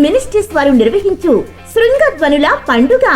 Ministries వారు నిర్వహించు శృంగధ్వనుల పండుగ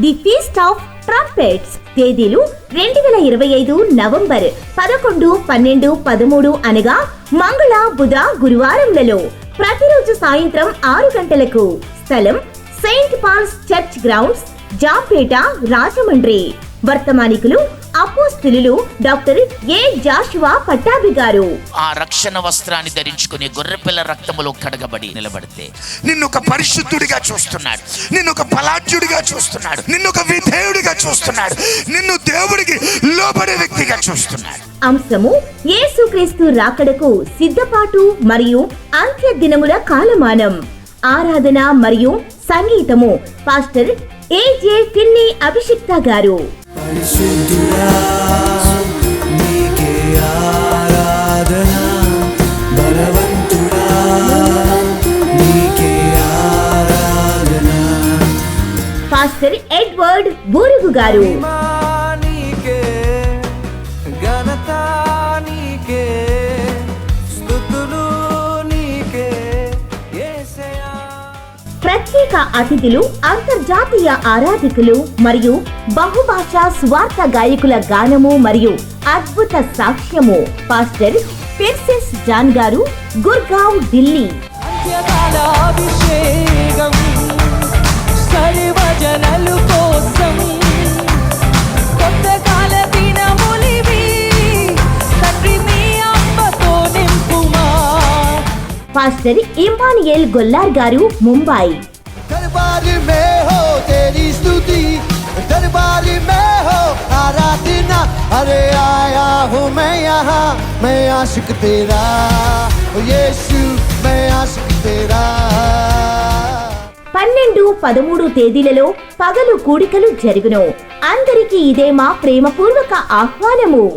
the feast of trumpets తేదీలు 2025 నవంబర్ 11, 12, 13 అనగా మంగళ, బుధ, గురువారంలలో ప్రతిరోజు సాయంత్రం 6 గంటలకు. స్థలం Saint Paul's church grounds, Jampeta, Rajahmundry. వర్తమానికులు అపోస్తులు డాక్టర్ ఏ జాషువా పట్టాభి గారు. ఆ రక్షణ వస్త్రాన్ని ధరించుకుని గొర్రెపిల్ల రక్తములో కడగబడి నిలబడితే నిన్ను ఒక పరిశుద్ధుడిగా చూస్తున్నాడు, నిన్ను ఒక బలాఢ్యుడిగా చూస్తున్నాడు, నిన్ను ఒక విధేయుడిగా చూస్తున్నాడు, నిన్ను దేవుడికి లోబడే వ్యక్తిగా చూస్తున్నాడు. అంశము యేసుక్రీస్తు రాకడకు సిద్ధపాటు మరియు అంత్య దినముల కాలమానం. ఆరాధన మరియు సంగీతము పాస్టర్ ఏజే ఫిన్నీ అభిషిక్త గారు. పరిశుద్ధుడా నీకే ఆరాధన, బలవంతుడా నీకే ఆరాధన. పాస్టర్ ఎడ్వర్డ్ బూరుగు గారు. నీకే ఘనత, నీకే స్తుతులు, నీకే యేసయ్యా. ప్రత్యేక అతిథులు అంతర్జాతీయ ఆరాధకులు మరియు బహుభాషా స్వార్థ గాయకుల గానము మరియు అద్భుత సాక్ష్యము. పాస్టర్ పెర్సెస్ జాన్ గారు, గుర్గావ్, ఢిల్లీ. అంత్యకాల అభిషేకం సర్వజనుల కోసం, కొత్తకాల దినములివి తండ్రి నీ ఆత్మతో నింపుమా. పాస్టర్ ఇమ్మానుయేల్ గొల్లార్ గారు, ముంబై. दरबार में हो तेरी स्तुति, दरबार में हो आराधना. अरे आया हूँ मैं यहाँ, मैं आशिक तेरा यीशु, मैं आशिक तेरा. 12, 13 తేదీలలో పగలు కూడికలు జరుగును. అందరికీ ఇదే మా ప్రేమపూర్వక ఆహ్వానము.